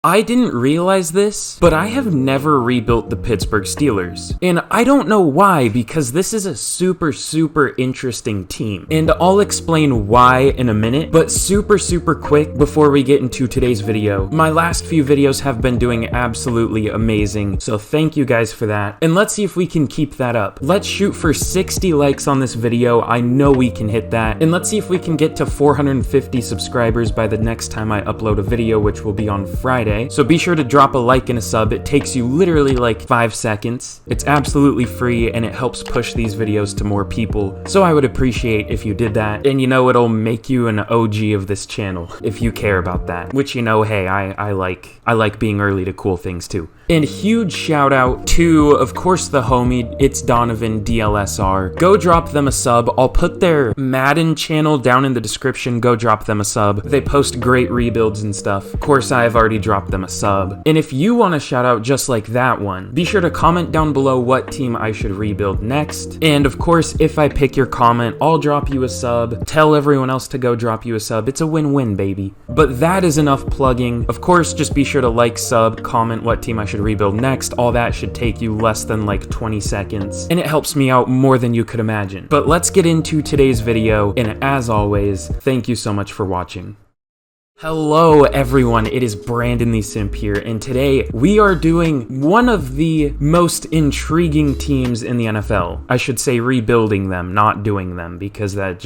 I didn't realize this, but I have never rebuilt the Pittsburgh Steelers. And I don't know why, because this is a super interesting team. And I'll explain why in a minute, but super quick before we get into today's video. My last few videos have been doing absolutely amazing, so thank you guys for that. And let's see if we can keep that up. Let's shoot for 60 likes on this video. I know we can hit that. And let's see if we can get to 450 subscribers by the next time I upload a video, which will be on Friday. So be sure to drop a like and a sub. It takes you literally like 5 seconds. It's absolutely free and it helps push these videos to more people. So I would appreciate if you did that. And you know, it'll make you an OG of this channel if you care about that. Which, you know, hey, I like being early to cool things too. And huge shout out to, of course, the homie, It's Donovan DLSR. Go drop them a sub. I'll put their Madden channel down in the description. Go drop them a sub. They post great rebuilds and stuff. Of course, I have already dropped them a sub. And if you want a shout out just like that one, be sure to comment down below what team I should rebuild next. And of course, if I pick your comment, I'll drop you a sub. Tell everyone else to go drop you a sub. It's a win-win, baby. But that is enough plugging. Of course, just be sure to like, sub, comment what team I should rebuild next. All that should take you less than like 20 seconds, and it helps me out more than you could imagine. But let's get into today's video, and as always, thank you so much for watching. Hello everyone, it is Brandon the Simp here, and today we are doing one of the most intriguing teams in the NFL. I should say rebuilding them, not doing them, because that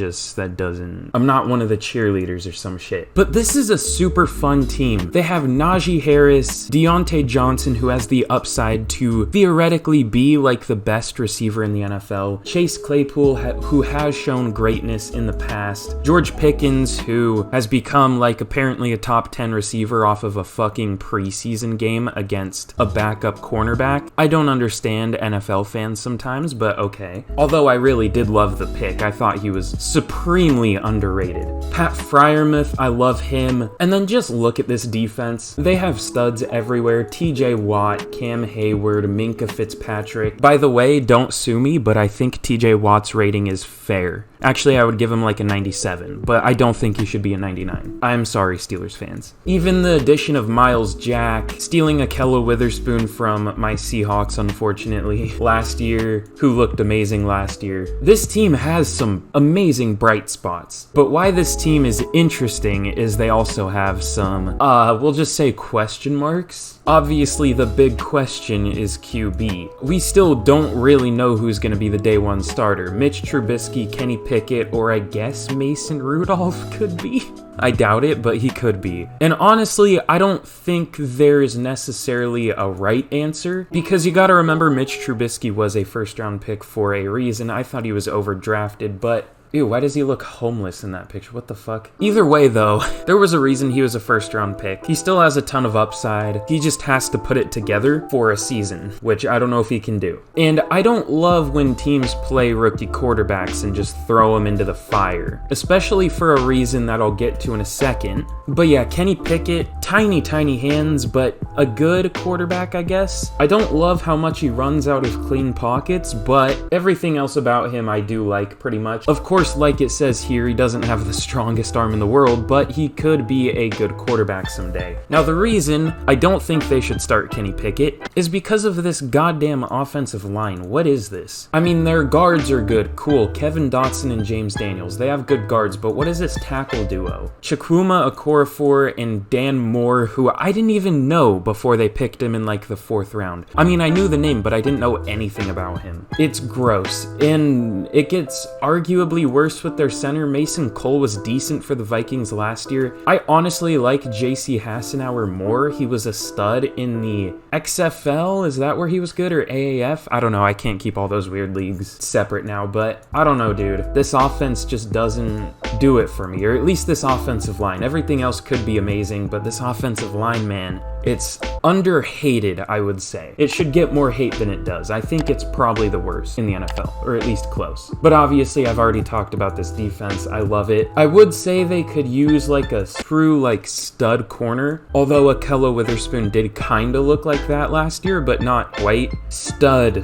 doesn't... I'm not one of the cheerleaders or some shit. But this is a super fun team. They have Najee Harris, Deontay Johnson, who has the upside to theoretically be like the best receiver in the NFL, Chase Claypool, who has shown greatness in the past, George Pickens, who has become like apparently a top 10 receiver off of a fucking preseason game against a backup cornerback. I don't understand NFL fans sometimes, but okay. Although I really did love the pick. I thought he was supremely underrated. Pat Freiermuth, I love him. And then just look at this defense. They have studs everywhere. TJ Watt, Cam Hayward, Minkah Fitzpatrick. By the way, don't sue me, but I think TJ Watt's rating is fair. Actually, I would give him like a 97, but I don't think he should be a 99. I'm sorry, Steelers fans. Even the addition of Miles Jack, stealing Ahkello Witherspoon from my Seahawks, unfortunately, last year, who looked amazing last year. This team has some amazing bright spots, but why this team is interesting is they also have some, we'll just say question marks. Obviously, the big question is QB. We still don't really know who's going to be the day one starter. Mitch Trubisky, Kenny Pickett, or I guess Mason Rudolph could be. I doubt it, but he could be. And honestly, I don't think there's necessarily a right answer, because you gotta remember Mitch Trubisky was a first-round pick for a reason. I thought he was overdrafted, but... Ew, why does he look homeless in that picture? What the fuck? Either way, though, there was a reason he was a first-round pick. He still has a ton of upside. He just has to put it together for a season, which I don't know if he can do. And I don't love when teams play rookie quarterbacks and just throw them into the fire, especially for a reason that I'll get to in a second. But yeah, Kenny Pickett, tiny hands, but a good quarterback, I guess. I don't love how much he runs out of clean pockets, but everything else about him I do like pretty much. Of course, like it says here, he doesn't have the strongest arm in the world, but he could be a good quarterback someday. Now, the reason I don't think they should start Kenny Pickett is because of this goddamn offensive line. What is this? I mean, their guards are good, cool. Kevin Dotson and James Daniels, they have good guards, but what is this tackle duo? Chukwuma Okorafor and Dan Moore, who I didn't even know before they picked him in like the 4th round. I mean, I knew the name, but I didn't know anything about him. It's gross, and it gets arguably worse with their center. Mason Cole was decent for the Vikings last year. I honestly like J.C. Hassenauer more. He was a stud in the XFL. Is that where he was good, or AAF? I don't know. I can't keep all those weird leagues separate now, but I don't know, dude. This offense just doesn't do it for me, or at least this offensive line. Everything else could be amazing, but this offensive line, man, it's Under-hated, I would say. It should get more hate than it does. I think it's probably the worst in the NFL, or at least close. But obviously, I've already talked about this defense. I love it. I would say they could use like a true like stud corner, although Akello Witherspoon did kind of look like that last year, but not quite. Stud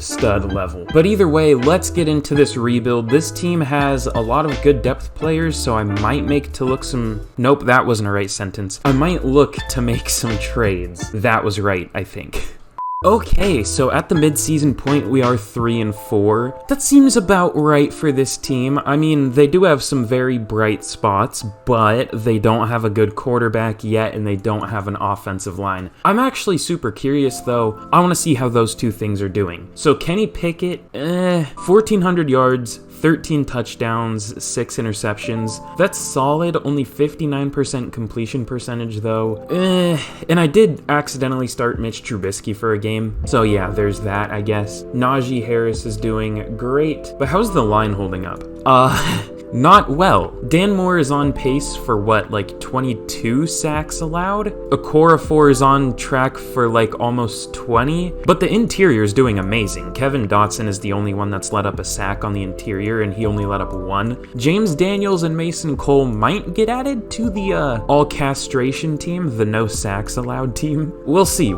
level. But either way, let's get into this rebuild. This team has a lot of good depth players, so I might make to look some... Nope, that wasn't a right sentence. I might look to make some trades. That was right, I think. Okay, so at the mid-season point, we are 3-4. That seems about right for this team. I mean, they do have some very bright spots, but they don't have a good quarterback yet, and they don't have an offensive line. I'm actually super curious, though. I want to see how those two things are doing. So Kenny Pickett, 1,400 yards, 13 touchdowns, 6 interceptions. That's solid, only 59% completion percentage though. And I did accidentally start Mitch Trubisky for a game. So yeah, there's that, I guess. Najee Harris is doing great. But how's the line holding up? Not well. Dan Moore is on pace for what, like 22 sacks allowed? Okorafor is on track for like almost 20, but the interior is doing amazing. Kevin Dotson is the only one that's let up a sack on the interior, and he only let up 1. James Daniels and Mason Cole might get added to the all castration team, the no sacks allowed team. We'll see.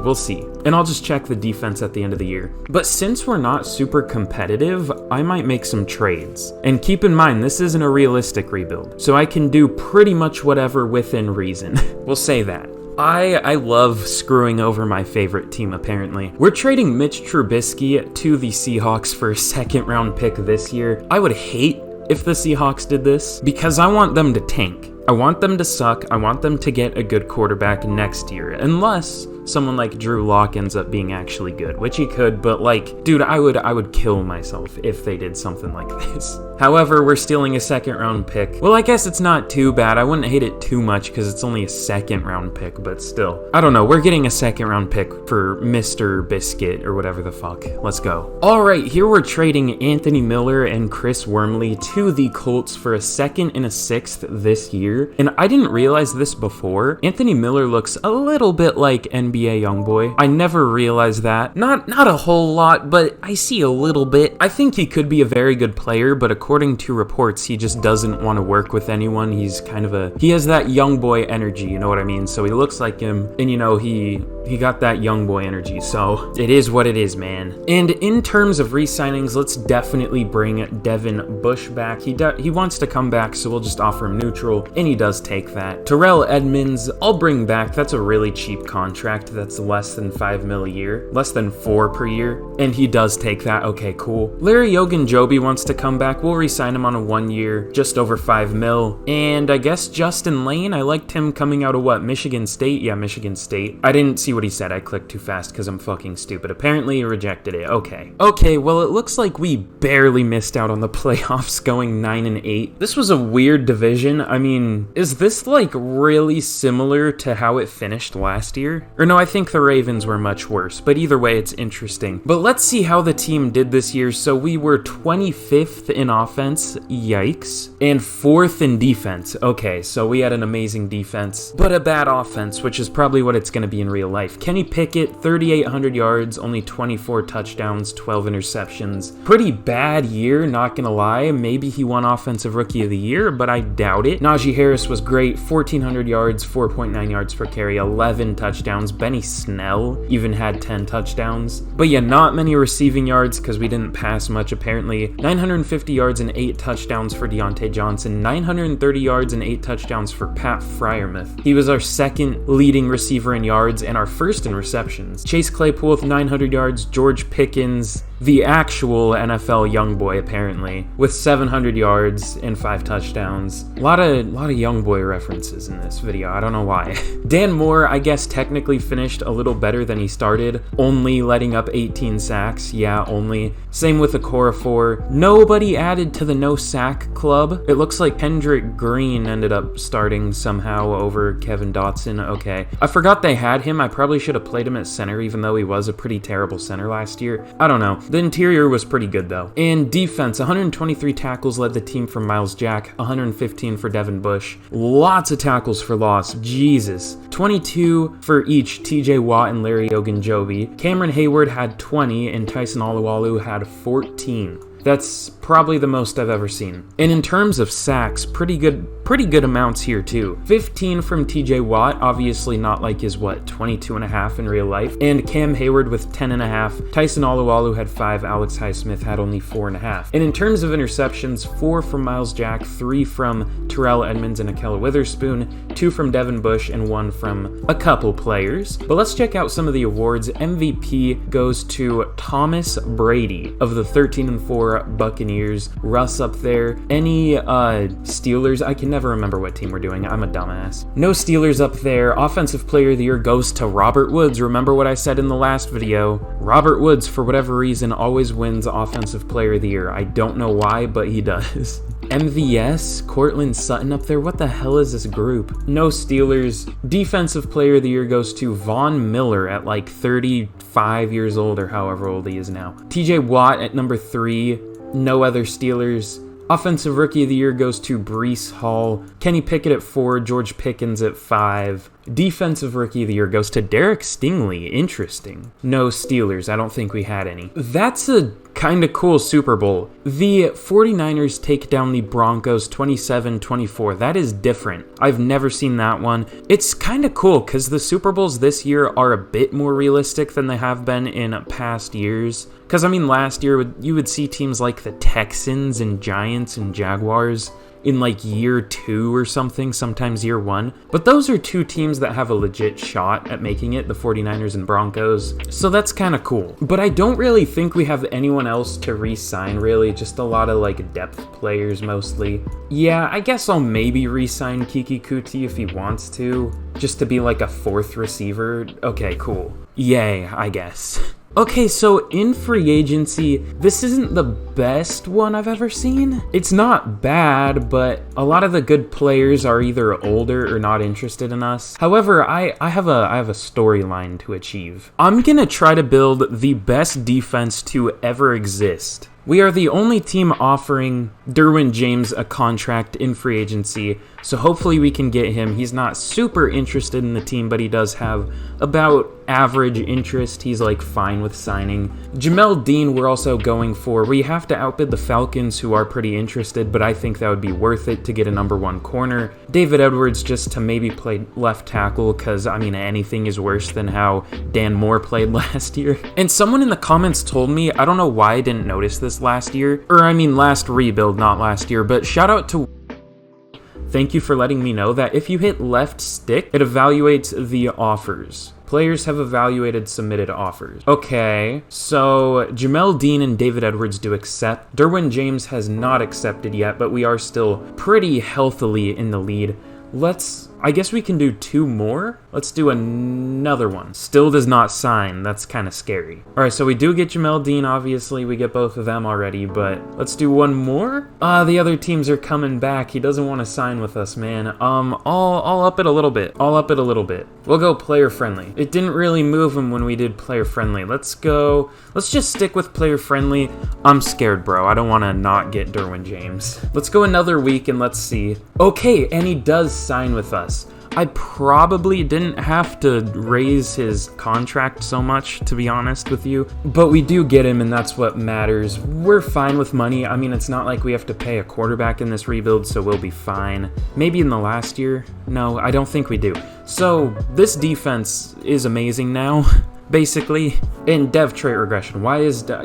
And I'll just check the defense at the end of the year. But since we're not super competitive, I might make some trades. And keep in mind, this isn't a realistic rebuild, so I can do pretty much whatever within reason. We'll say that. I love screwing over my favorite team, apparently. We're trading Mitch Trubisky to the Seahawks for a second-round pick this year. I would hate if the Seahawks did this, because I want them to tank. I want them to suck. I want them to get a good quarterback next year, unless someone like Drew Lock ends up being actually good, which he could, but like, dude, I would kill myself if they did something like this. However, we're stealing a second-round pick. Well, I guess it's not too bad. I wouldn't hate it too much because it's only a second-round pick, but still. I don't know. We're getting a second-round pick for Mr. Biscuit or whatever the fuck. Let's go. All right, here we're trading Anthony Miller and Chris Wormley to the Colts for a 2nd and a 6th this year. And I didn't realize this before. Anthony Miller looks a little bit like NBA YoungBoy. I never realized that. Not a whole lot, but I see a little bit. I think he could be a very good player, but according to reports, he just doesn't want to work with anyone. He's kind of he has that young boy energy, you know what I mean? So he looks like him, and you know, he got that young boy energy, so it is what it is, man. And in terms of re-signings, let's definitely bring Devin Bush back. He wants to come back, so we'll just offer him neutral, and he does take that. Terrell Edmonds, I'll bring back. That's a really cheap contract. That's less than $5 million a year, less than 4 per year, and he does take that. Okay, cool. Larry Ogunjobi wants to come back. We'll re-sign him on a 1 year, just over $5 million. And I guess Justin Lane, I liked him coming out of what, Michigan State? Yeah, Michigan State. I didn't see what he said. I clicked too fast because I'm fucking stupid. Apparently he rejected it. Okay, well, it looks like we barely missed out on the playoffs, going 9-8. This was a weird division. I mean, is this like really similar to how it finished last year? Or no, I think the Ravens were much worse, but either way, it's interesting. But let's see how the team did this year. So we were 25th in offense, yikes, and 4th in defense. Okay, so we had an amazing defense, but a bad offense, which is probably what it's going to be in real life. Kenny Pickett, 3,800 yards, only 24 touchdowns, 12 interceptions. Pretty bad year, not gonna lie. Maybe he won Offensive Rookie of the Year, but I doubt it. Najee Harris was great, 1,400 yards, 4.9 yards per carry, 11 touchdowns. Benny Snell even had 10 touchdowns. But yeah, not many receiving yards because we didn't pass much apparently. 950 yards and 8 touchdowns for Deontay Johnson, 930 yards and 8 touchdowns for Pat Freiermuth. He was our second leading receiver in yards and our first in receptions. Chase Claypool with 900 yards, George Pickens, the actual NFL young boy apparently, with 700 yards and 5 touchdowns. A lot of young boy references in this video, I don't know why. Dan Moore, I guess, technically finished a little better than he started, only letting up 18 sacks. Yeah, only. Same with Okorafor. Nobody added to the no sack club. It looks like Kendrick Green ended up starting somehow over Kevin Dotson. Okay, I forgot they had him. I probably should have played him at center, even though he was a pretty terrible center last year. I don't know. The interior was pretty good though. And defense, 123 tackles led the team for Myles Jack, 115 for Devin Bush. Lots of tackles for loss, Jesus. 22 for each TJ Watt and Larry Ogunjobi. Cameron Hayward had 20 and Tyson Alualu had 14. That's probably the most I've ever seen. And in terms of sacks, pretty good amounts here too. 15 from TJ Watt, obviously not like his 22 and a half in real life. And Cam Hayward with 10 and a half. Tyson Alualu had 5, Alex Highsmith had only 4 and a half. And in terms of interceptions, 4 from Myles Jack, 3 from Terrell Edmonds and Akella Witherspoon, 2 from Devin Bush, and 1 from a couple players. But let's check out some of the awards. MVP goes to Thomas Brady of the 13-4 Buccaneers. Russ up there. Any Steelers? I can never remember what team we're doing. I'm a dumbass. No Steelers up there. Offensive Player of the Year goes to Robert Woods. Remember what I said in the last video? Robert Woods, for whatever reason, always wins Offensive Player of the Year. I don't know why, but he does. MVS, Cortland Sutton up there. What the hell is this group? No Steelers. Defensive Player of the Year goes to Von Miller at like 35 years old or however old he is now. TJ Watt at number 3. No other Steelers. Offensive Rookie of the Year goes to Breece Hall. Kenny Pickett at 4. George Pickens at 5. Defensive Rookie of the Year goes to Derek Stingley. Interesting. No Steelers. I don't think we had any. That's a kind of cool Super Bowl. The 49ers take down the Broncos 27-24. That is different. I've never seen that one. It's kind of cool because the Super Bowls this year are a bit more realistic than they have been in past years. Because, I mean, last year you would see teams like the Texans and Giants and Jaguars in like year 2 or something, sometimes year 1. But those are 2 teams that have a legit shot at making it, the 49ers and Broncos. So that's kind of cool. But I don't really think we have anyone else to re-sign, really. Just a lot of like depth players mostly. Yeah, I guess I'll maybe re-sign Kiki Kuti if he wants to, just to be like a 4th receiver. Okay, cool. Yay, I guess. Okay, so in free agency, this isn't the best one I've ever seen. It's not bad, but a lot of the good players are either older or not interested in us. However, I have a storyline to achieve. I'm gonna try to build the best defense to ever exist. We are the only team offering Derwin James a contract in free agency, so hopefully we can get him. He's not super interested in the team, but he does have about average interest. He's like fine with signing. Jamel Dean we're also going for. We have to outbid the Falcons, who are pretty interested, but I think that would be worth it to get a number 1 corner. David Edwards just to maybe play left tackle, because I mean anything is worse than how Dan Moore played last year. And someone in the comments told me, I don't know why I didn't notice this last year, or I mean last rebuild, not last year, but shout out to thank you for letting me know that if you hit left stick, it evaluates the offers. Players have evaluated submitted offers. Okay, so Jamel Dean and David Edwards do accept. Derwin James has not accepted yet, but we are still pretty healthily in the lead. I guess we can do 2 more. Let's do another one. Still does not sign. That's kind of scary. All right, so we do get Jamel Dean, obviously. We get both of them already, but let's do 1 more. The other teams are coming back. He doesn't want to sign with us, man. I'll up it a little bit. We'll go player friendly. It didn't really move him when we did player friendly. Let's just stick with player friendly. I'm scared, bro. I don't want to not get Derwin James. Let's go another week and let's see. Okay, and he does sign with us. I probably didn't have to raise his contract so much, to be honest with you, but we do get him, and that's what matters. We're fine with money. I mean, it's not like we have to pay a quarterback in this rebuild, so we'll be fine. Maybe in the last year? No, I don't think we do. So this defense is amazing now. Basically, in dev trait regression.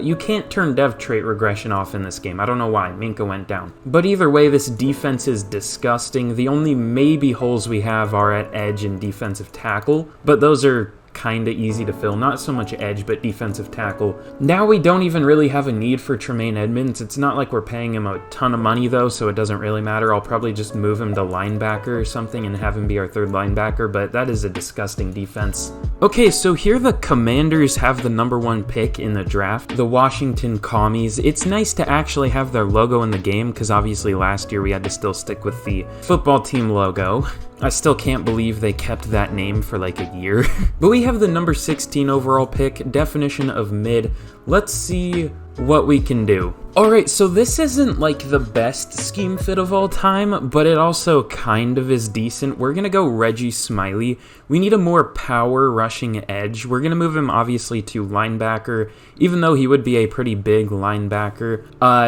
You can't turn dev trait regression off in this game. I don't know why. Minka went down. But either way, this defense is disgusting. The only maybe holes we have are at edge and defensive tackle, but those are kind of easy to fill. Not so much edge, but defensive tackle. Now we don't even really have a need for Tremaine Edmonds. It's not like we're paying him a ton of money, though, so it doesn't really matter. I'll probably just move him to linebacker or something and have him be our 3rd linebacker, but that is a disgusting defense. Okay, so here the Commanders have the number 1 pick in the draft, the Washington Commies. It's nice to actually have their logo in the game, because obviously last year we had to still stick with the football team logo. I still can't believe they kept that name for like a year. But we have the number 16 overall pick, definition of mid. Let's see what we can do. Alright, so this isn't like the best scheme fit of all time, but it also kind of is decent. We're gonna go Reggie Smiley. We need a more power rushing edge. We're gonna move him obviously to linebacker, even though he would be a pretty big linebacker.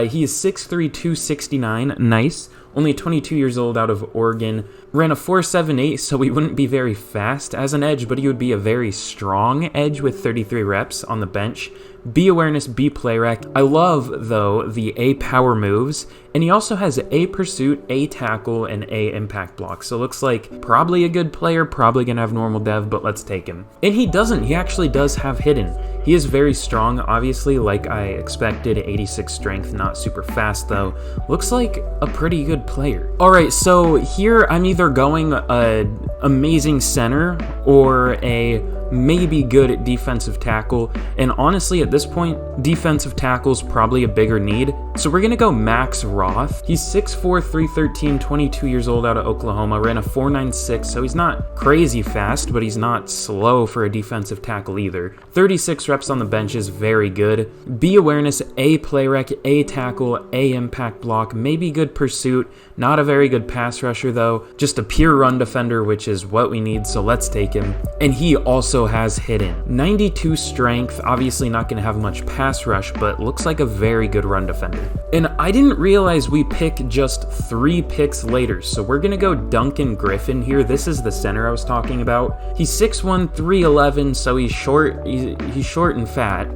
He is 6'3", 269, nice. Only 22 years old, out of Oregon. Ran a 4.78, so he wouldn't be very fast as an edge, but he would be a very strong edge with 33 reps on the bench. B awareness, B play rec. I love, though, the A power moves, and he also has A pursuit, A tackle, and A impact block. So it looks like probably a good player, probably gonna have normal dev, but let's take him. And he doesn't, he actually does have hidden. He is very strong, obviously, like I expected, 86 strength, not super fast though. Looks like a pretty good player. Alright, so here I'm either going a amazing center or a maybe good defensive tackle, and honestly at this point defensive tackle's probably a bigger need, so we're gonna go Max Roth. He's 6'4", 313, 22 years old, out of Oklahoma. Ran a 4.96, so he's not crazy fast, but he's not slow for a defensive tackle either. 36 reps on the bench is very good. B awareness, A play rec, A tackle, A impact block, maybe good pursuit. Not a very good pass rusher though, just a pure run defender, which is what we need, so let's take him. And he also has hidden. 92 strength, obviously not going to have much pass rush, but looks like a very good run defender. And I didn't realize we pick just 3 picks later, so we're going to go Duncan Griffin here. This is the center I was talking about. He's 6'1", 311, so he's short. He's short and fat.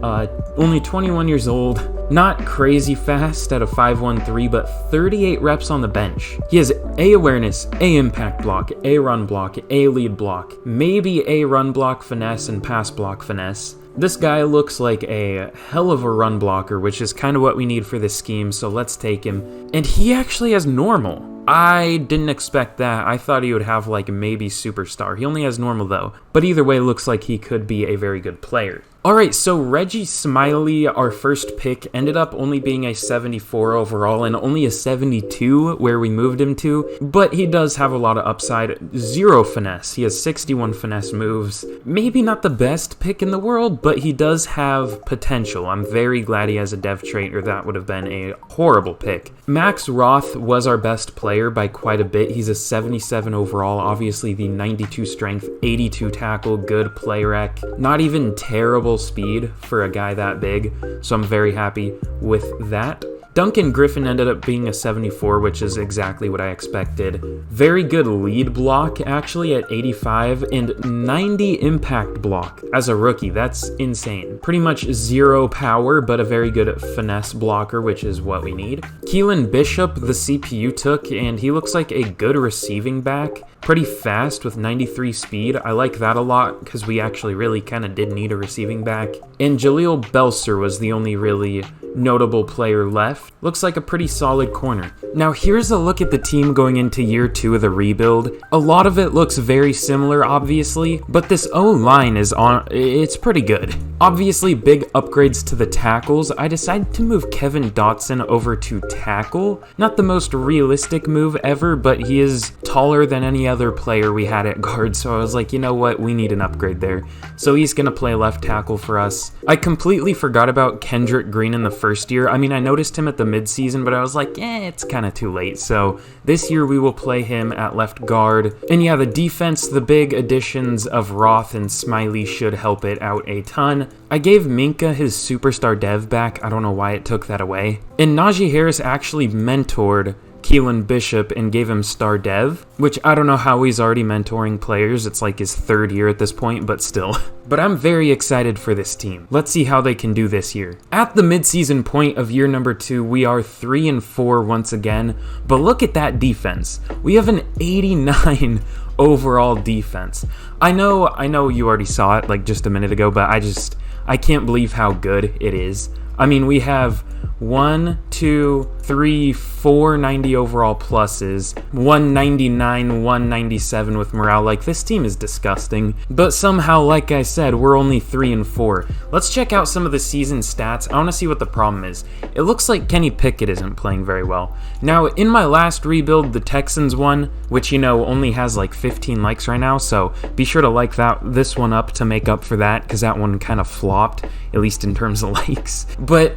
Only 21 years old. Not crazy fast at a 5'1", but 38 reps on the bench. He has A awareness, A impact block, A run block, A lead block, maybe A run block finesse and pass block finesse. This guy looks like a hell of a run blocker, which is kind of what we need for this scheme, so let's take him. And he actually has normal. I didn't expect that. I thought he would have like maybe superstar. He only has normal though. But either way, looks like he could be a very good player. Alright, so Reggie Smiley, our first pick, ended up only being a 74 overall and only a 72 where we moved him to, but he does have a lot of upside. 0 finesse. He has 61 finesse moves. Maybe not the best pick in the world, but he does have potential. I'm very glad he has a dev trait, or that would have been a horrible pick. Max Roth was our best player by quite a bit. He's a 77 overall, obviously the 92 strength, 82 tackle, good play rec. Not even terrible speed for a guy that big, so I'm very happy with that. Duncan Griffin ended up being a 74, which is exactly what I expected. Very good lead block, actually, at 85, and 90 impact block as a rookie. That's insane. Pretty much 0 power, but a very good finesse blocker, which is what we need. Keelan Bishop, the CPU took, and he looks like a good receiving back. Pretty fast with 93 speed. I like that a lot because we actually really kind of did need a receiving back. And Jaleel Belser was the only really notable player left. Looks like a pretty solid corner. Now here's a look at the team going into year 2 of the rebuild. A lot of it looks very similar, obviously, but this O-line it's pretty good. Obviously big upgrades to the tackles. I decided to move Kevin Dotson over to tackle. Not the most realistic move ever, but he is taller than any other player we had at guard, so I was like, you know what, we need an upgrade there. So he's gonna play left tackle for us. I completely forgot about Kendrick Green in the first year. I mean, I noticed him at the midseason, but I was like, it's kind of too late. So this year we will play him at left guard. And yeah, the defense, the big additions of Roth and Smiley should help it out a ton. I gave Minka his superstar dev back. I don't know why it took that away. And Najee Harris actually mentored Keelan Bishop and gave him star dev, which I don't know how he's already mentoring players. It's like his 3rd year at this point, but still. But I'm very excited for this team. Let's see how they can do this year. At the midseason point of year number 2, we are 3-4 once again, but look at that defense. We have an 89 overall defense. I know you already saw it like just a minute ago, but I can't believe how good it is. I mean, we have 1, 2, 3, 4 90 overall pluses, 199, 197 with morale. Like, this team is disgusting. But somehow, like I said, we're only 3 and 4. Let's check out some of the season stats. I want to see what the problem is. It looks like Kenny Pickett isn't playing very well. Now, in my last rebuild, the Texans one, which, you know, only has like 15 likes right now, so be sure to like this one up to make up for that, because that one kind of flopped, at least in terms of likes. But,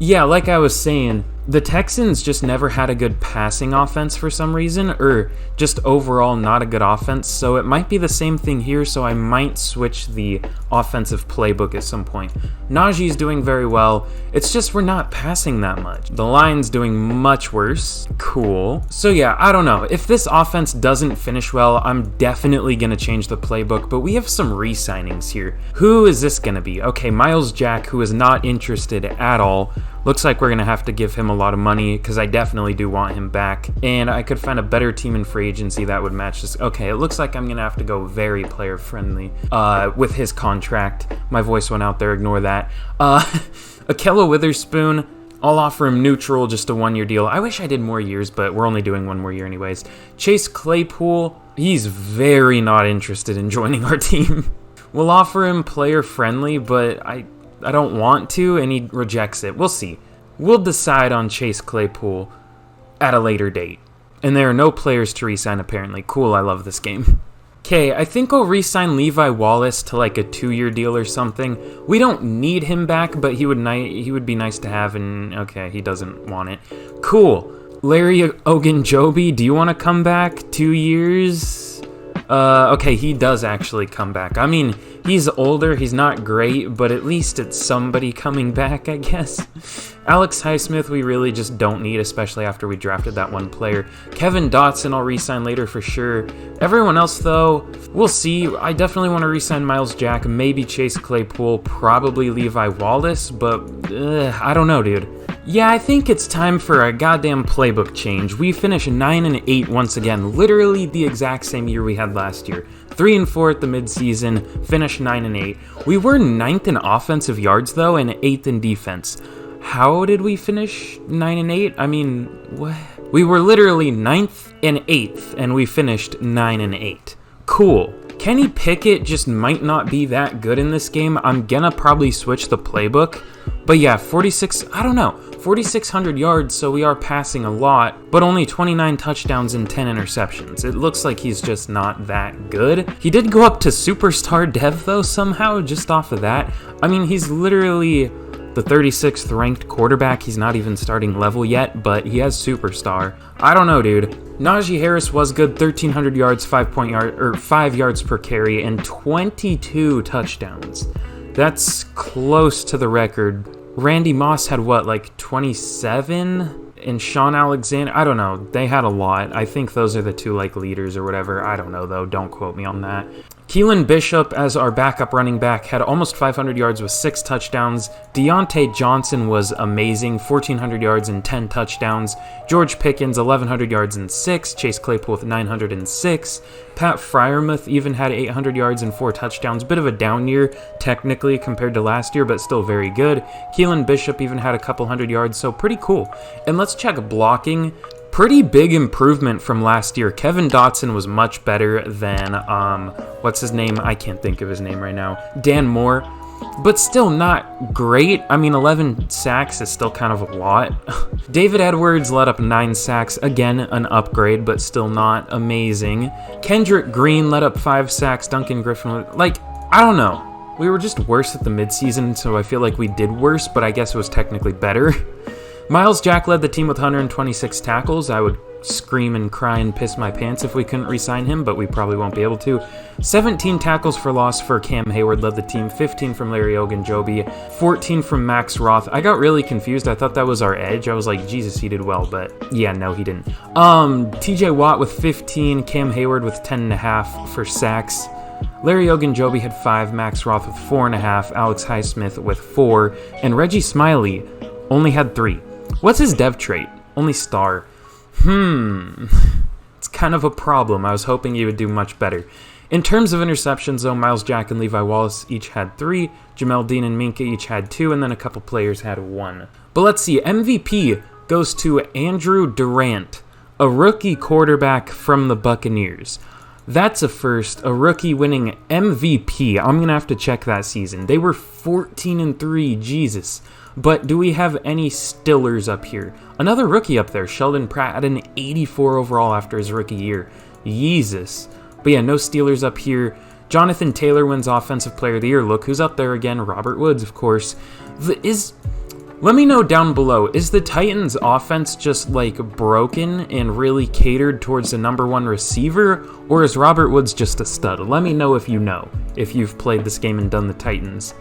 yeah, like I was saying, the Texans just never had a good passing offense for some reason, or just overall not a good offense, so it might be the same thing here, so I might switch the offensive playbook at some point. Najee's doing very well, it's just we're not passing that much. The line's doing much worse. Cool. So yeah, I don't know. If this offense doesn't finish well, I'm definitely going to change the playbook, but we have some re-signings here. Who is this going to be? Okay, Myles Jack, who is not interested at all. Looks like we're going to have to give him a lot of money, because I definitely do want him back. And I could find a better team in free agency that would match this. Okay, it looks like I'm going to have to go very player-friendly with his contract. My voice went out there, ignore that. Ahkello Witherspoon, I'll offer him neutral, just a 1-year deal. I wish I did more years, but we're only doing 1 more year anyways. Chase Claypool, he's very not interested in joining our team. We'll offer him player-friendly, but I don't want to, and he rejects it. We'll see. We'll decide on Chase Claypool at a later date. And there are no players to re-sign, apparently. Cool, I love this game. Okay, I think I'll re-sign Levi Wallace to like a 2-year deal or something. We don't need him back, but he would be nice to have, and okay, he doesn't want it. Cool. Larry Ogunjobi, do you want to come back? 2 years? Okay, he does actually come back. I mean, he's older, he's not great, but at least it's somebody coming back, I guess. Alex Highsmith, we really just don't need, especially after we drafted that one player. Kevin Dotson, I'll re-sign later for sure. Everyone else, though, we'll see. I definitely want to re-sign Myles Jack, maybe Chase Claypool, probably Levi Wallace, but I don't know, dude. Yeah, I think it's time for a goddamn playbook change. We finished 9 and 8 once again, literally the exact same year we had last year. 3 and 4 at the midseason, finished 9 and 8. We were 9th in offensive yards though, and 8th in defense. How did we finish 9 and 8? I mean, what? We were literally 9th and 8th, and we finished 9 and 8. Cool. Kenny Pickett just might not be that good in this game. I'm gonna probably switch the playbook. But yeah, 4,600 yards, so we are passing a lot, but only 29 touchdowns and 10 interceptions. It looks like he's just not that good. He did go up to superstar dev though somehow, just off of that. I mean, he's literally the 36th ranked quarterback. He's not even starting level yet, but he has superstar. I don't know, dude. Najee Harris was good, 1,300 yards, 5 yards per carry, and 22 touchdowns. That's close to the record. Randy Moss had what, like 27? And Sean Alexander, I don't know. They had a lot. I think those are the two like leaders or whatever. I don't know though. Don't quote me on that. Keelan Bishop as our backup running back had almost 500 yards with 6 touchdowns. Deontay Johnson was amazing, 1,400 yards and 10 touchdowns. George Pickens, 1,100 yards and 6. Chase Claypool with 906. Pat Freiermuth even had 800 yards and 4 touchdowns. Bit of a down year, technically, compared to last year, but still very good. Keelan Bishop even had a couple hundred yards, so pretty cool. And let's check blocking. Pretty big improvement from last year. Kevin Dotson was much better than, what's his name? I can't think of his name right now. Dan Moore. But still not great. I mean, 11 sacks is still kind of a lot. David Edwards let up 9 sacks. Again, an upgrade, but still not amazing. Kendrick Green let up 5 sacks. Duncan Griffin, like, I don't know. We were just worse at the midseason, so I feel like we did worse, but I guess it was technically better. Myles Jack led the team with 126 tackles. I would scream and cry and piss my pants if we couldn't re-sign him, but we probably won't be able to. 17 tackles for loss for Cam Hayward led the team, 15 from Larry Ogunjobi, 14 from Max Roth. I got really confused. I thought that was our edge. I was like, Jesus, he did well, but yeah, no, he didn't. TJ Watt with 15, Cam Hayward with 10.5 for sacks. Larry Ogunjobi had 5, Max Roth with 4.5, Alex Highsmith with 4, and Reggie Smiley only had 3. What's his dev trait? Only star. It's kind of a problem. I was hoping he would do much better. In terms of interceptions, though, Myles Jack and Levi Wallace each had 3, Jamel Dean and Minka each had 2, and then a couple players had 1. But let's see, MVP goes to Andrew Durant, a rookie quarterback from the Buccaneers. That's a first, a rookie winning MVP. I'm going to have to check that season. They were 14-3, Jesus. But do we have any Stillers up here? Another rookie up there, Sheldon Pratt, had an 84 overall after his rookie year. Jesus. But yeah, no Steelers up here. Jonathan Taylor wins Offensive Player of the Year. Look who's up there again, Robert Woods, of course. Let me know down below, is the Titans offense just like broken and really catered towards the number 1 receiver, or is Robert Woods just a stud? Let me know if you know, if you've played this game and done the Titans.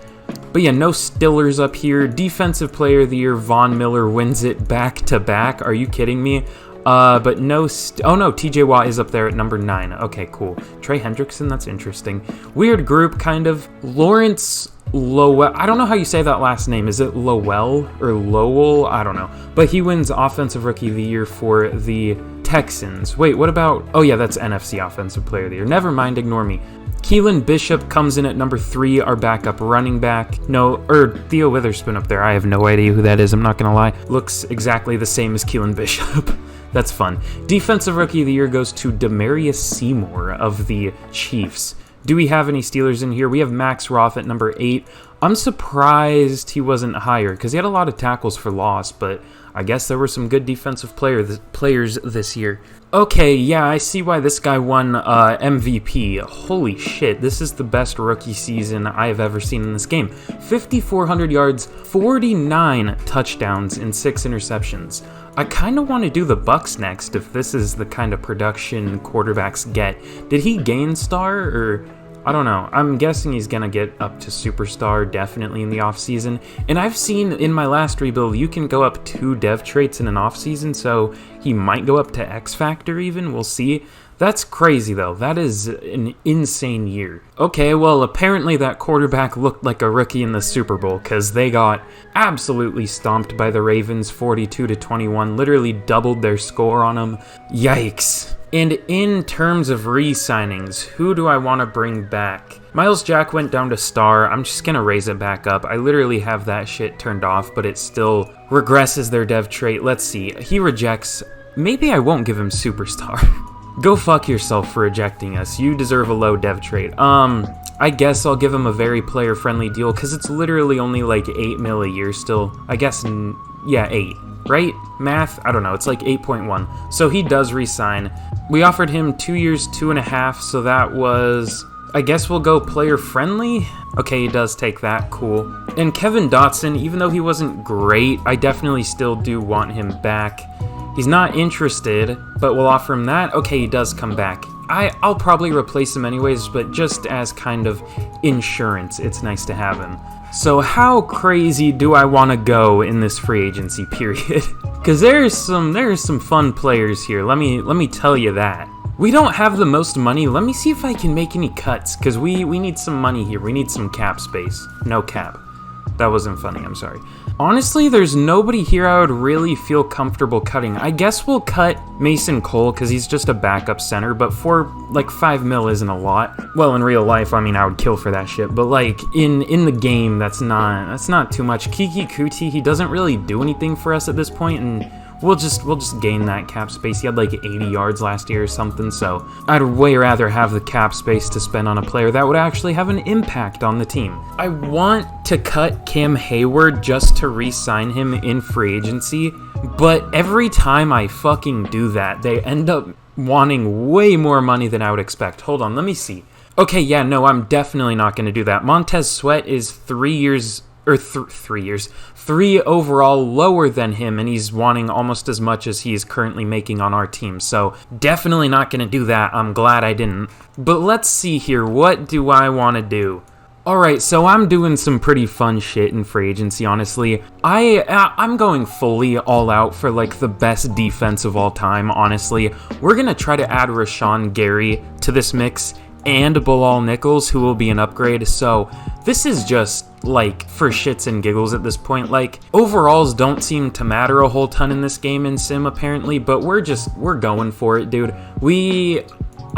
But yeah, no Stillers up here. Defensive Player of the Year, Von Miller wins it back-to-back. Are you kidding me? But no, oh no, TJ Watt is up there at number 9. Okay, cool. Trey Hendrickson, that's interesting. Weird group, kind of. Lawrence Lowell, I don't know how you say that last name. Is it Lowell or Lowell? I don't know. But he wins Offensive Rookie of the Year for the Texans. Wait, what about... Oh yeah, that's NFC Offensive Player of the Year. Never mind, ignore me. Keelan Bishop comes in at number 3, our backup running back. Theo Witherspoon up there. I have no idea who that is, I'm not going to lie. Looks exactly the same as Keelan Bishop. That's fun. Defensive Rookie of the Year goes to Demarius Seymour of the Chiefs. Do we have any Steelers in here? We have Max Roth at number 8. I'm surprised he wasn't higher because he had a lot of tackles for loss, but I guess there were some good defensive players this year. Okay, yeah, I see why this guy won MVP. Holy shit, this is the best rookie season I have ever seen in this game. 5,400 yards, 49 touchdowns, and 6 interceptions. I kind of want to do the Bucs next if this is the kind of production quarterbacks get. Did he gain star or... I don't know. I'm guessing he's going to get up to superstar definitely in the offseason. And I've seen in my last rebuild, you can go up 2 dev traits in an offseason, so he might go up to X Factor even. We'll see. That's crazy, though. That is an insane year. Okay, well, apparently that quarterback looked like a rookie in the Super Bowl because they got absolutely stomped by the Ravens 42-21, literally doubled their score on them. Yikes. And in terms of re-signings, who do I want to bring back? Myles Jack went down to star. I'm just going to raise it back up. I literally have that shit turned off, but it still regresses their dev trait. Let's see. He rejects. Maybe I won't give him superstar. Go fuck yourself for rejecting us. You deserve a low dev trait. I guess I'll give him a very player-friendly deal because it's literally only like 8 mil a year still. I guess, yeah, 8. Right? Math? I don't know. It's like 8.1. So he does re-sign. We offered him 2 years, 2.5, so that was... I guess we'll go player-friendly? Okay, he does take that. Cool. And Kevin Dotson, even though he wasn't great, I definitely still do want him back. He's not interested, but we'll offer him that. Okay, he does come back. I'll probably replace him anyways, but just as kind of insurance, it's nice to have him. So how crazy do I want to go in this free agency period? Because there's some fun players here. Let me tell you that. We don't have the most money. Let me see if I can make any cuts, because we need some money here. We need some cap space. No cap. That wasn't funny, I'm sorry. Honestly, there's nobody here I would really feel comfortable cutting. I guess we'll cut Mason Cole because he's just a backup center, but for like 5 mil isn't a lot. Well, in real life, I mean, I would kill for that shit, but like in the game, that's not too much. Kiki Kuti, he doesn't really do anything for us at this point, and we'll just gain that cap space. He had like 80 yards last year or something, so I'd way rather have the cap space to spend on a player that would actually have an impact on the team. I want to cut Cam Hayward just to re-sign him in free agency, but every time I fucking do that, they end up wanting way more money than I would expect. Hold on, let me see. Okay, yeah, no, I'm definitely not going to do that. Montez Sweat is 3 years... or 3 years, 3 overall lower than him, and he's wanting almost as much as he's currently making on our team, so definitely not going to do that. I'm glad I didn't. But let's see here, what do I want to do? Alright, so I'm doing some pretty fun shit in free agency, honestly. I'm going fully all out for like the best defense of all time, honestly. We're going to try to add Rashawn Gary to this mix, and Bilal Nichols, who will be an upgrade, so this is just like for shits and giggles at this point. Like, overalls don't seem to matter a whole ton in this game in Sim apparently, but we're going for it, dude.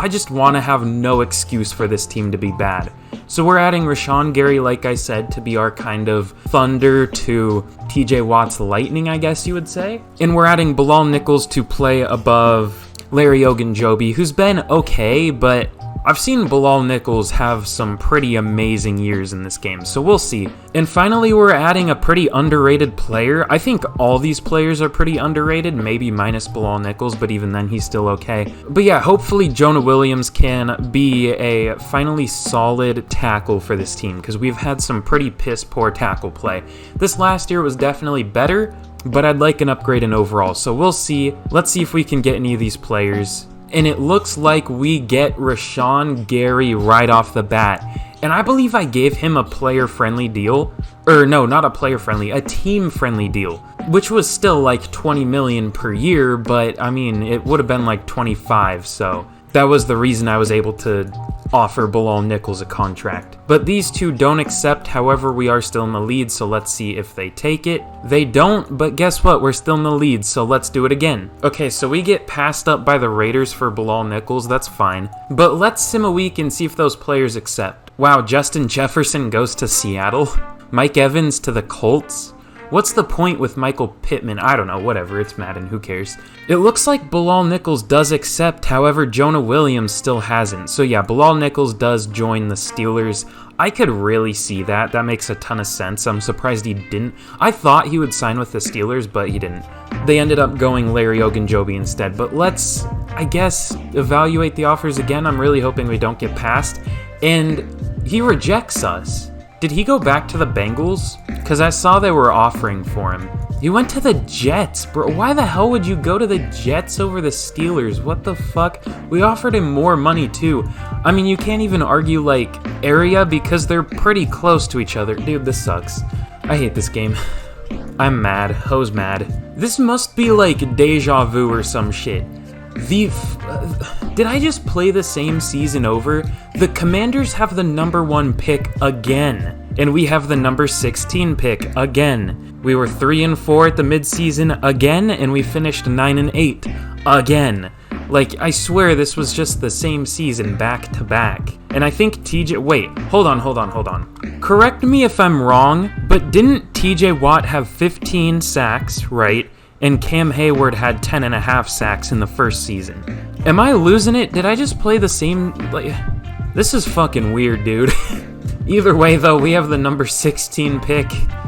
I just want to have no excuse for this team to be bad. So we're adding Rashawn Gary, like I said, to be our kind of thunder to TJ Watt's lightning, I guess you would say. And we're adding Bilal Nichols to play above Larry Ogunjobi, who's been okay, but I've seen Bilal Nichols have some pretty amazing years in this game, so we'll see. And finally, we're adding a pretty underrated player. I think all these players are pretty underrated, maybe minus Bilal Nichols, but even then he's still okay. But yeah, hopefully Jonah Williams can be a finally solid tackle for this team, because we've had some pretty piss-poor tackle play. This last year was definitely better, but I'd like an upgrade in overall, so we'll see. Let's see if we can get any of these players. And it looks like we get Rashawn Gary right off the bat. And I believe I gave him a player-friendly deal. Or no, not a player-friendly, a team-friendly deal. Which was still like $20 million per year, but I mean, it would have been like 25, so that was the reason I was able to offer Bilal Nichols a contract. But these two don't accept, however, we are still in the lead, so let's see if they take it. They don't, but guess what? We're still in the lead, so let's do it again. Okay, so we get passed up by the Raiders for Bilal Nichols, that's fine. But let's sim a week and see if those players accept. Wow, Justin Jefferson goes to Seattle. Mike Evans to the Colts. What's the point with Michael Pittman? I don't know, whatever, it's Madden, who cares? It looks like Bilal Nichols does accept, however, Jonah Williams still hasn't. So yeah, Bilal Nichols does join the Steelers. I could really see that. That makes a ton of sense. I'm surprised he didn't. I thought he would sign with the Steelers, but he didn't. They ended up going Larry Ogunjobi instead. But let's, I guess, evaluate the offers again. I'm really hoping we don't get passed. And he rejects us. Did he go back to the Bengals? Because I saw they were offering for him. He went to the Jets, bro. Why the hell would you go to the Jets over the Steelers? What the fuck? We offered him more money too. I mean, you can't even argue like area because they're pretty close to each other. Dude, this sucks. I hate this game. I'm mad. Ho's mad. This must be like deja vu or some shit. Did I just play the same season over? The Commanders have the number 1 pick again, and we have the number 16 pick again. We were 3-4 at the midseason again, and we finished 9-8 again. Like, I swear this was just the same season back to back. And I think wait, hold on. Correct me if I'm wrong, but didn't TJ Watt have 15 sacks, right? And Cam Hayward had 10.5 sacks in the first season. Am I losing it? Did I just play the same? Like, this is fucking weird, dude. Either way, though, we have the number 16 pick.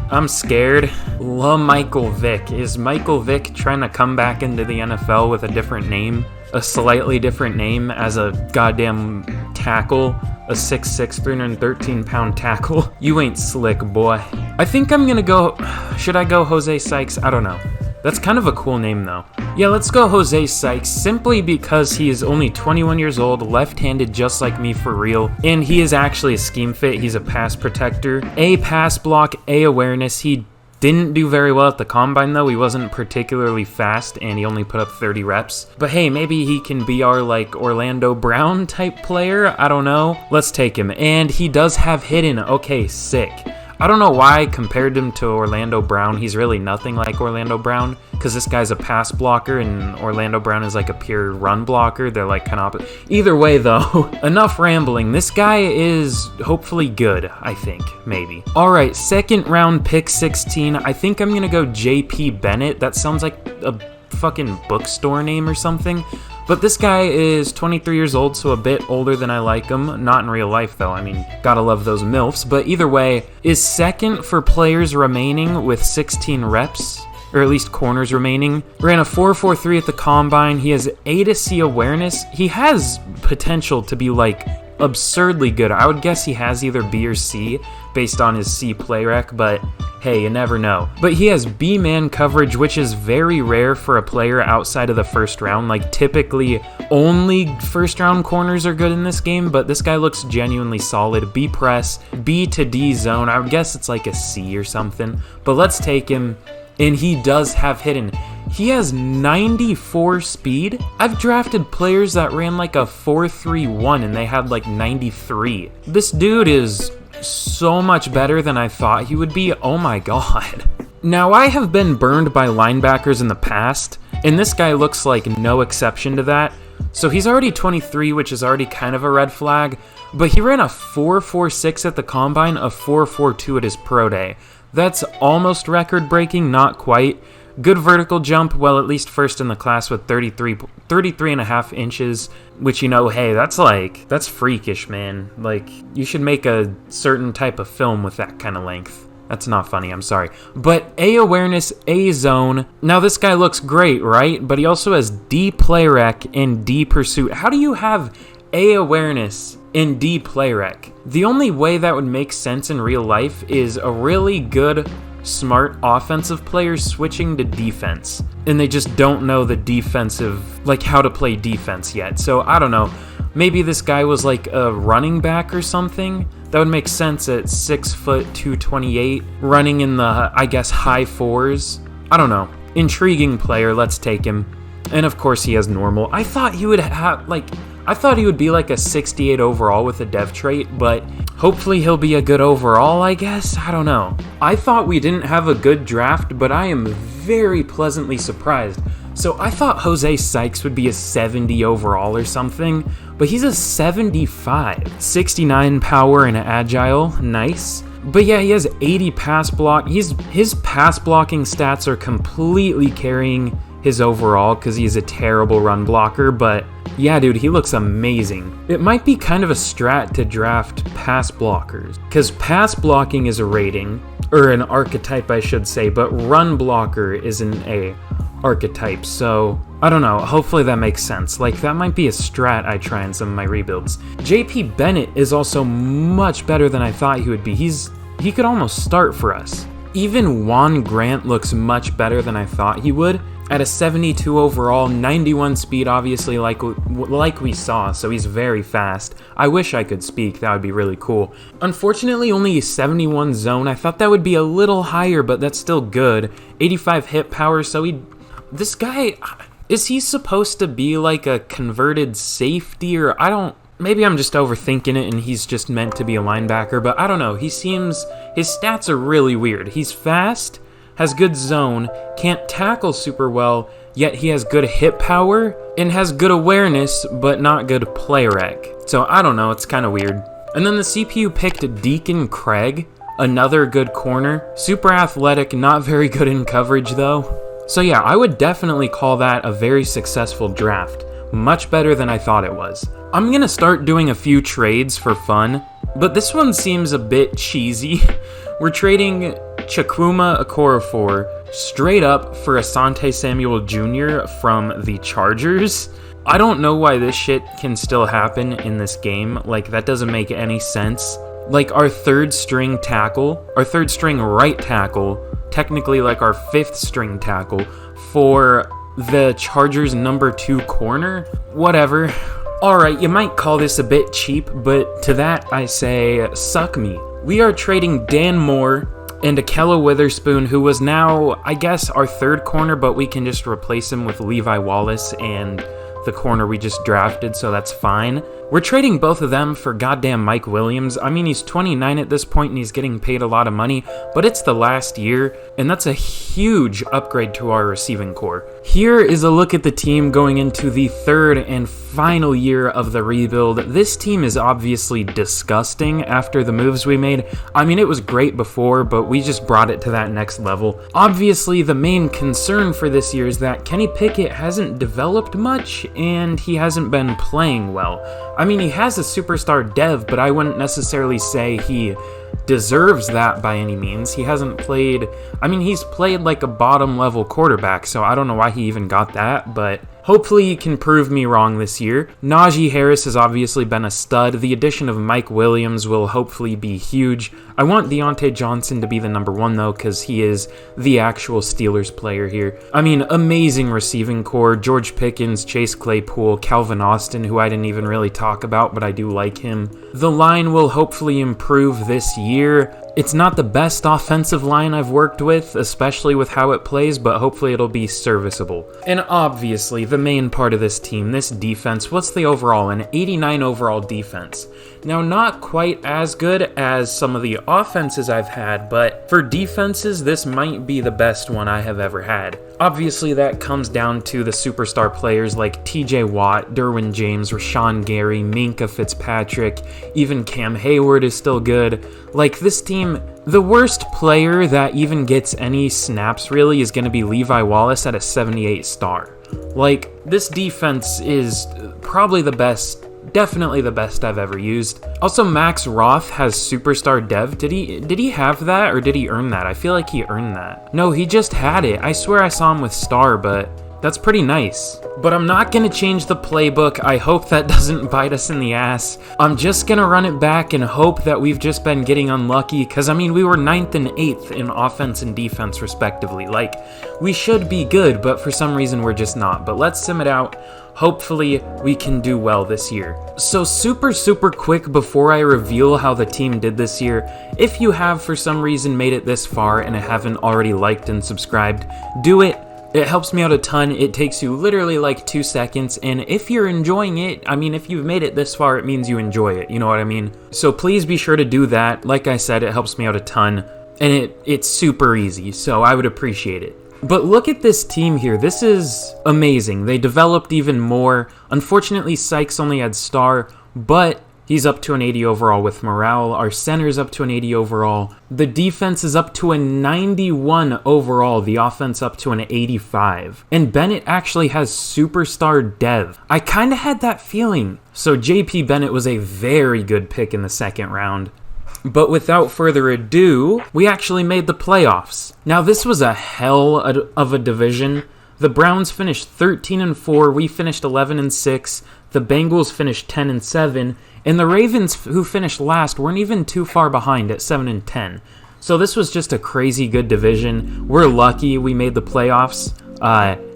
I'm scared. Michael Vick. Is Michael Vick trying to come back into the NFL with a different name? A slightly different name as a goddamn tackle? A 6'6", 313-pound tackle? You ain't slick, boy. I think I'm gonna go... Should I go Jose Sykes? I don't know. That's kind of a cool name, though. Yeah, let's go Jose Sykes, simply because he is only 21 years old, left-handed just like me for real, and he is actually a scheme fit. He's a pass protector, A pass block, A awareness. He didn't do very well at the combine, though. He wasn't particularly fast, and he only put up 30 reps. But hey, maybe he can be our, like, Orlando Brown type player. I don't know. Let's take him. And he does have hidden. Okay, sick. I don't know why I compared him to Orlando Brown. He's really nothing like Orlando Brown, because this guy's a pass blocker and Orlando Brown is like a pure run blocker. They're like kind of opposite. Either way, though, enough rambling. This guy is hopefully good, I think, maybe. All right, second round pick 16. I think I'm going to go JP Bennett. That sounds like a fucking bookstore name or something. But this guy is 23 years old, so a bit older than I like him. Not in real life, though. I mean, gotta love those MILFs. But either way, is second for players remaining with 16 reps, or at least corners remaining. Ran a 4.43 at the combine. He has A to C awareness. He has potential to be, like, absurdly good. I would guess he has either B or C based on his C play rec, but hey, you never know. But he has B-man coverage, which is very rare for a player outside of the first round. Like, typically, only first-round corners are good in this game, but this guy looks genuinely solid. B press, B to D zone. I would guess it's like a C or something, but let's take him. And he does have hidden. He has 94 speed. I've drafted players that ran like a 4.31 and they had like 93. This dude is so much better than I thought he would be. Oh my god. Now, I have been burned by linebackers in the past, and this guy looks like no exception to that. So he's already 23, which is already kind of a red flag, but he ran a 4.46 at the combine, a 4.42 at his pro day. That's almost record-breaking, not quite. Good vertical jump, well, at least first in the class with 33.5 inches, which, you know, hey, that's freakish, man. Like, you should make a certain type of film with that kind of length. That's not funny, I'm sorry. But A awareness, A zone. Now, this guy looks great, right? But he also has D play rec and D pursuit. How do you have A awareness and D play rec? The only way that would make sense in real life is a really good, smart offensive player switching to defense, and they just don't know the defensive, like how to play defense yet. So I don't know, maybe this guy was like a running back or something. That would make sense at 6 foot 228, running in the, I guess, high fours. I don't know. Intriguing player, let's take him. And of course he has normal. I thought he would be like a 68 overall with a dev trait, but hopefully he'll be a good overall, I guess? I don't know. I thought we didn't have a good draft, but I am very pleasantly surprised. So I thought Jose Sykes would be a 70 overall or something, but he's a 75. 69 power and agile, nice. But yeah, he has 80 pass block. His pass blocking stats are completely carrying his overall because he's a terrible run blocker, but yeah, dude, he looks amazing. It might be kind of a strat to draft pass blockers, because pass blocking is a rating, or an archetype I should say, but run blocker isn't a archetype, so I don't know, hopefully that makes sense. Like, that might be a strat I try in some of my rebuilds. JP Bennett is also much better than I thought he would be. He could almost start for us. Even Juan Grant looks much better than I thought he would. At a 72 overall, 91 speed, obviously, like we saw, so he's very fast. I wish I could speak, that would be really cool. Unfortunately, only 71 zone. I thought that would be a little higher, but that's still good. 85 hit power, so this guy, is he supposed to be like a converted safety, or maybe I'm just overthinking it and he's just meant to be a linebacker, but I don't know. His stats are really weird. He's fast, has good zone, can't tackle super well, yet he has good hit power, and has good awareness, but not good play rec. So I don't know, it's kind of weird. And then the CPU picked Deacon Craig, another good corner. Super athletic, not very good in coverage though. So yeah, I would definitely call that a very successful draft. Much better than I thought it was. I'm gonna start doing a few trades for fun, but this one seems a bit cheesy. We're trading Chukwuma Okorafor straight up for Asante Samuel Jr. from the Chargers. I don't know why this shit can still happen in this game. Like, that doesn't make any sense. Like, our third string right tackle, technically like our fifth string tackle, for the Chargers' number 2 corner? Whatever. Alright, you might call this a bit cheap, but to that I say, suck me. We are trading Dan Moore and Akella Witherspoon, who was now, I guess, our third corner, but we can just replace him with Levi Wallace and the corner we just drafted, so that's fine. We're trading both of them for goddamn Mike Williams. I mean, he's 29 at this point and he's getting paid a lot of money, but it's the last year, and that's a huge upgrade to our receiving core. Here is a look at the team going into the third and final year of the rebuild. This team is obviously disgusting after the moves we made. I mean, it was great before, but we just brought it to that next level. Obviously, the main concern for this year is that Kenny Pickett hasn't developed much, and he hasn't been playing well. I mean, he has a superstar dev, but I wouldn't necessarily say he deserves that by any means. He hasn't played, I mean, he's played like a bottom level quarterback, so I don't know why he even got that, but hopefully he can prove me wrong this year. Najee Harris has obviously been a stud. The addition of Mike Williams will hopefully be huge. I want Deontay Johnson to be the number 1 though, because he is the actual Steelers player here. I mean, amazing receiving core. George Pickens, Chase Claypool, Calvin Austin, who I didn't even really talk about, but I do like him. The line will hopefully improve this year. It's not the best offensive line I've worked with, especially with how it plays, but hopefully it'll be serviceable. And obviously, the main part of this team, this defense, what's the overall? An 89 overall defense. Now, not quite as good as some of the offenses I've had, but for defenses, this might be the best one I have ever had. Obviously, that comes down to the superstar players like TJ Watt, Derwin James, Rashawn Gary, Minkah Fitzpatrick, even Cam Hayward is still good. Like, this team, the worst player that even gets any snaps really is going to be Levi Wallace at a 78 star. Like, this defense is probably the best, definitely the best I've ever used. Also, Max Roth has superstar dev. Did he have that, or did he earn that? I feel like he earned that. No, he just had it. I swear I saw him with star, but that's pretty nice. But I'm not going to change the playbook. I hope that doesn't bite us in the ass. I'm just going to run it back and hope that we've just been getting unlucky, because, I mean, we were 9th and 8th in offense and defense, respectively. Like, we should be good, but for some reason we're just not. But let's sim it out. Hopefully, we can do well this year. So super quick before I reveal how the team did this year, if you have for some reason made it this far and haven't already liked and subscribed, do it. It helps me out a ton. It takes you literally like 2 seconds, and if you're enjoying it, I mean, if you've made it this far, it means you enjoy it, you know what I mean? So please be sure to do that. Like I said, it helps me out a ton, and it's super easy, so I would appreciate it. But look at this team here. This is amazing. They developed even more. Unfortunately, Sykes only had star, but he's up to an 80 overall with morale. Our center's up to an 80 overall. The defense is up to a 91 overall. The offense up to an 85. And Bennett actually has superstar dev. I kind of had that feeling. So JP Bennett was a very good pick in the second round. But without further ado, we actually made the playoffs. Now, this was a hell of a division. The Browns finished 13-4, we finished 11-6, the Bengals finished 10-7, and the Ravens, who finished last, weren't even too far behind at 7-10. So this was just a crazy good division. We're lucky we made the playoffs.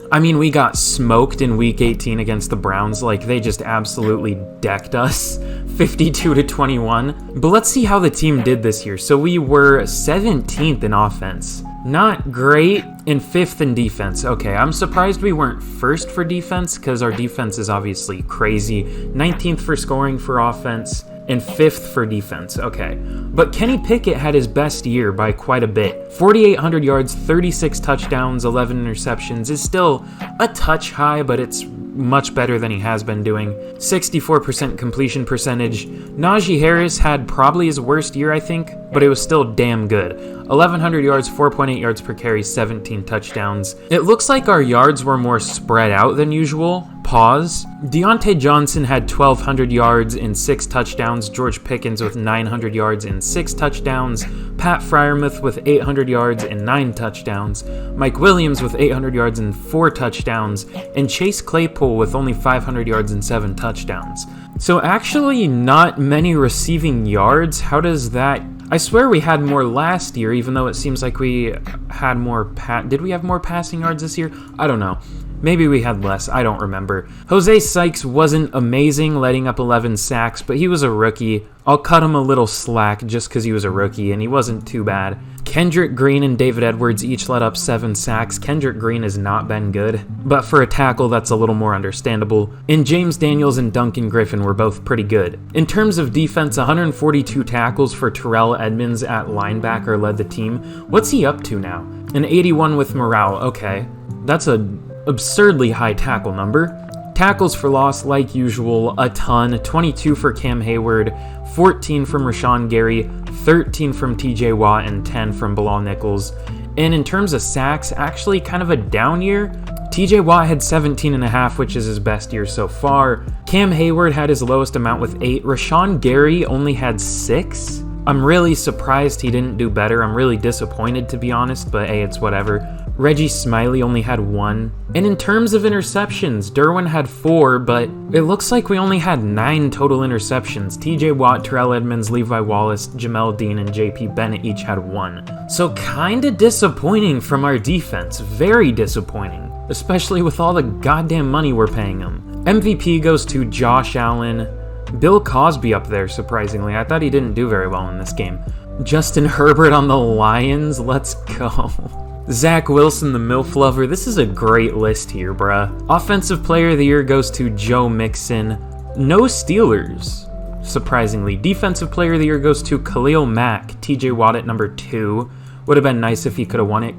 I mean, we got smoked in Week 18 against the Browns. Like, they just absolutely decked us, 52-21. But let's see how the team did this year. So we were 17th in offense. Not great, and 5th in defense. Okay, I'm surprised we weren't first for defense, because our defense is obviously crazy. 19th for scoring for offense, and 5th for defense. Okay, but Kenny Pickett had his best year by quite a bit. 4,800 yards, 36 touchdowns, 11 interceptions is still a touch high, but it's much better than he has been doing. 64% completion percentage. Najee Harris had probably his worst year, I think, but it was still damn good. 1,100 yards, 4.8 yards per carry, 17 touchdowns. It looks like our yards were more spread out than usual. Pause. Deontay Johnson had 1,200 yards and 6 touchdowns. George Pickens with 900 yards and 6 touchdowns. Pat Freiermuth with 800 yards and 9 touchdowns. Mike Williams with 800 yards and 4 touchdowns. And Chase Claypool with only 500 yards and 7 touchdowns. So actually not many receiving yards. How does that... I swear we had more last year, even though it seems like we had more... Did we have more passing yards this year? I don't know. Maybe we had less, I don't remember. Jose Sykes wasn't amazing, letting up 11 sacks, but he was a rookie. I'll cut him a little slack just because he was a rookie, and he wasn't too bad. Kendrick Green and David Edwards each let up 7 sacks. Kendrick Green has not been good, but for a tackle, that's a little more understandable. And James Daniels and Duncan Griffin were both pretty good. In terms of defense, 142 tackles for Terrell Edmonds at linebacker led the team. What's he up to now? An 81 with morale. Okay, that's a absurdly high tackle number. Tackles for loss, like usual, a ton. 22 for Cam Hayward, 14 from Rashawn Gary, 13 from TJ Watt, and 10 from Bilal Nichols. And in terms of sacks, actually kind of a down year. TJ Watt had 17.5, which is his best year so far. Cam Hayward had his lowest amount with 8. Rashawn Gary only had 6. I'm really surprised he didn't do better. I'm really disappointed, to be honest, but hey, it's whatever. Reggie Smiley only had 1. And in terms of interceptions, Derwin had 4, but it looks like we only had 9 total interceptions. TJ Watt, Terrell Edmonds, Levi Wallace, Jamel Dean, and JP Bennett each had 1. So kinda disappointing from our defense. Very disappointing. Especially with all the goddamn money we're paying them. MVP goes to Josh Allen. Bill Cosby up there, surprisingly. I thought he didn't do very well in this game. Justin Herbert on the Lions. Let's go. Zach Wilson, the MILF lover. This is a great list here, bruh. Offensive Player of the Year goes to Joe Mixon. No Steelers, surprisingly. Defensive Player of the Year goes to Khalil Mack. TJ Watt at number 2. Would have been nice if he could have won it.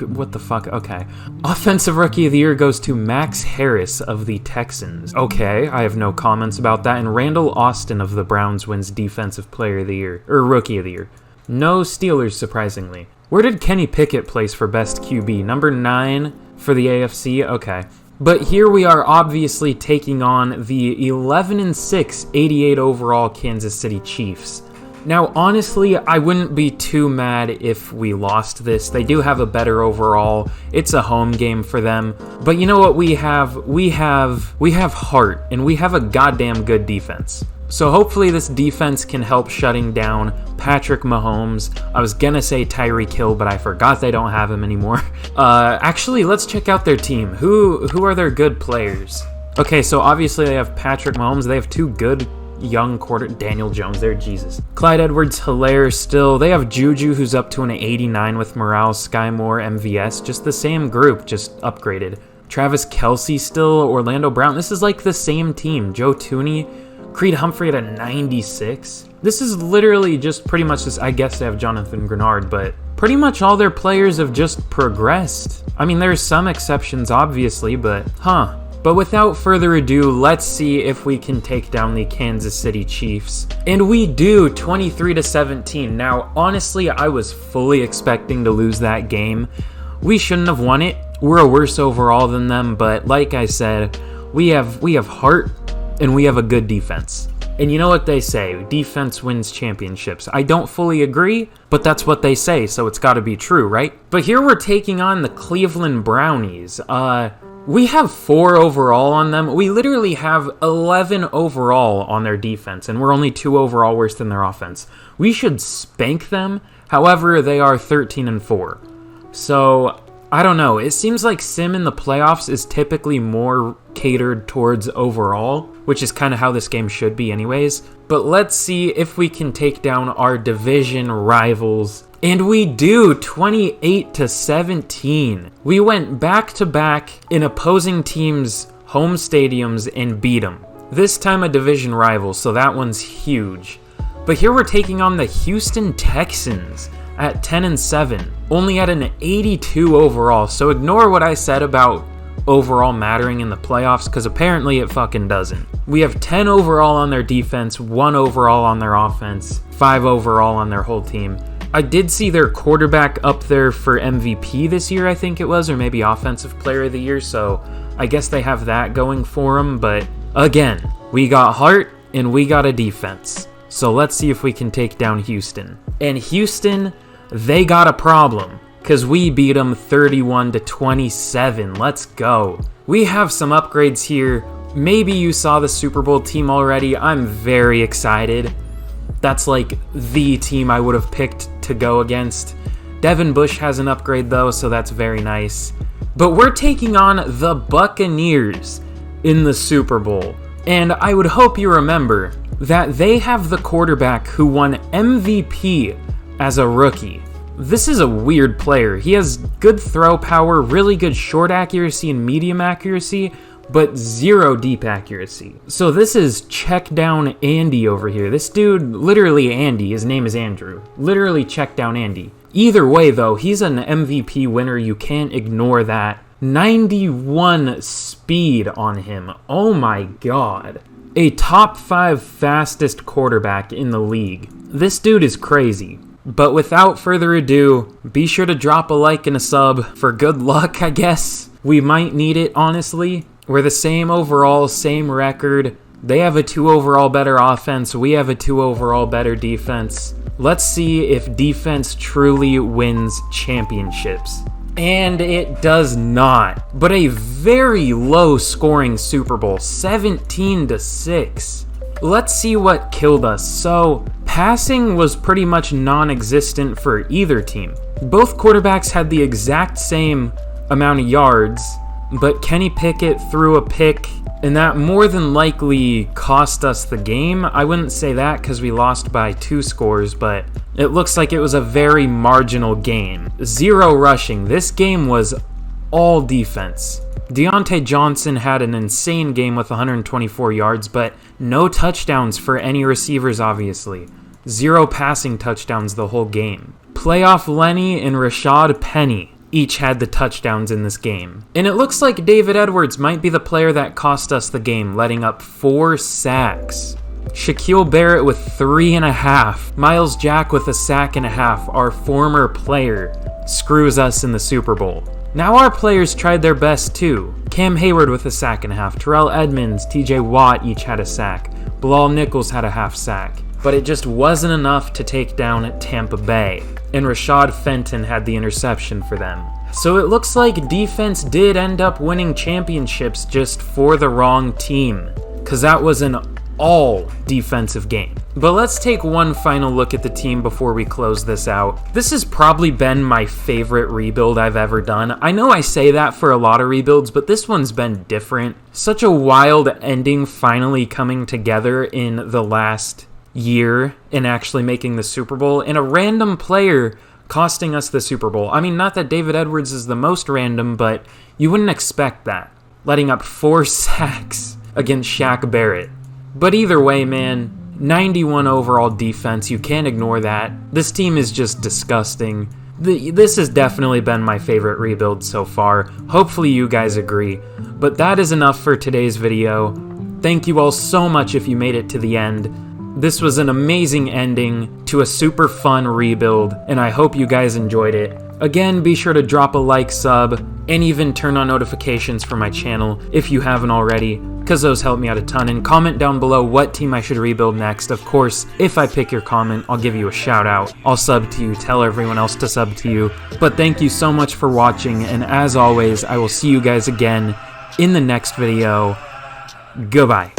What the fuck? Okay. Offensive Rookie of the Year goes to Max Harris of the Texans. Okay, I have no comments about that. And Randall Austin of the Browns wins Defensive Player of the Year, or Rookie of the Year. No Steelers, surprisingly. Where did Kenny Pickett place for best QB? Number 9 for the AFC? Okay. But here we are obviously taking on the 11-6, 88 overall Kansas City Chiefs. Now, honestly, I wouldn't be too mad if we lost this. They do have a better overall. It's a home game for them. But you know what we have? We have heart, and we have a goddamn good defense. So hopefully this defense can help shutting down Patrick Mahomes. I was gonna say Tyreek Hill, but I forgot they don't have him anymore. Actually, let's check out their team. Who are their good players? Okay, so obviously they have Patrick Mahomes. They have 2 good young Daniel Jones there, Jesus. Clyde Edwards-Helaire still. They have Juju, who's up to an 89 with Morales, Sky Moore, MVS. Just the same group, just upgraded. Travis Kelce still, Orlando Brown. This is like the same team. Joe Tooney, Creed Humphrey at a 96. This is literally just pretty much this. I guess they have Jonathan Grenard, but pretty much all their players have just progressed. I mean, there's some exceptions, obviously, but But without further ado, let's see if we can take down the Kansas City Chiefs. And we do, 23-17. Now, honestly, I was fully expecting to lose that game. We shouldn't have won it. We're a worse overall than them, but like I said, we have heart and we have a good defense. And you know what they say, defense wins championships. I don't fully agree, but that's what they say, so it's gotta be true, right? But here we're taking on the Cleveland Brownies. We have 4 overall on them. We literally have 11 overall on their defense, and we're only 2 overall worse than their offense. We should spank them. However, they are 13-4. So, I don't know. It seems like Sim in the playoffs is typically more catered towards overall, which is kind of how this game should be anyways. But let's see if we can take down our division rivals. And we do, 28-17. We went back-to-back in opposing teams' home stadiums and beat them. This time a division rival, so that one's huge. But here we're taking on the Houston Texans at 10-7, only at an 82 overall. So ignore what I said about overall mattering in the playoffs, because apparently it fucking doesn't. We have 10 overall on their defense, 1 overall on their offense, 5 overall on their whole team. I did see their quarterback up there for MVP this year, I think it was, or maybe Offensive Player of the Year, so I guess they have that going for them. But again, we got heart and we got a defense. So let's see if we can take down Houston. And Houston, they got a problem, because we beat them 31-27. Let's go. We have some upgrades here. Maybe you saw the Super Bowl team already. I'm very excited. That's like the team I would have picked to go against. Devin Bush has an upgrade though, so that's very nice. But we're taking on the Buccaneers in the Super Bowl. And I would hope you remember that they have the quarterback who won MVP as a rookie. This is a weird player. He has good throw power, really good short accuracy and medium accuracy, but 0 deep accuracy. So this is check down Andy over here. This dude, literally Andy, his name is Andrew. Literally check down Andy. Either way though, he's an MVP winner. You can't ignore that. 91 speed on him. Oh my god. A top 5 fastest quarterback in the league. This dude is crazy. But without further ado, be sure to drop a like and a sub for good luck, I guess. We might need it, honestly. We're the same overall, same record. They have a 2 overall better offense. We have a 2 overall better defense. Let's see if defense truly wins championships. And it does not. But a very low scoring Super Bowl, 17-6. Let's see what killed us. So, passing was pretty much non-existent for either team. Both quarterbacks had the exact same amount of yards, but Kenny Pickett threw a pick, and that more than likely cost us the game. I wouldn't say that because we lost by 2 scores, but it looks like it was a very marginal game. 0 rushing. This game was all defense. Deontay Johnson had an insane game with 124 yards, but no touchdowns for any receivers, obviously. 0 passing touchdowns the whole game. Playoff Lenny and Rashad Penny each had the touchdowns in this game. And it looks like David Edwards might be the player that cost us the game, letting up 4 sacks. Shaquille Barrett with 3.5. Miles Jack with a sack and a half, our former player, screws us in the Super Bowl. Now our players tried their best too. Cam Hayward with a sack and a half. Terrell Edmonds, TJ Watt each had a sack. Bilal Nichols had a half sack. But it just wasn't enough to take down Tampa Bay. And Rashad Fenton had the interception for them. So it looks like defense did end up winning championships just for the wrong team. Because that was an all defensive game. But let's take one final look at the team before we close this out. This has probably been my favorite rebuild I've ever done. I know I say that for a lot of rebuilds, but this one's been different. Such a wild ending finally coming together in the last year and actually making the Super Bowl, and a random player costing us the Super Bowl. I mean, not that David Edwards is the most random, but you wouldn't expect that. Letting up 4 sacks against Shaq Barrett. But either way, man, 91 overall defense, you can't ignore that. This team is just disgusting. This has definitely been my favorite rebuild so far. Hopefully you guys agree. But that is enough for today's video. Thank you all so much if you made it to the end. This was an amazing ending to a super fun rebuild, and I hope you guys enjoyed it. Again, be sure to drop a like, sub, and even turn on notifications for my channel if you haven't already, because those help me out a ton. And comment down below what team I should rebuild next. Of course, if I pick your comment, I'll give you a shout out. I'll sub to you, tell everyone else to sub to you. But thank you so much for watching, and as always, I will see you guys again in the next video. Goodbye.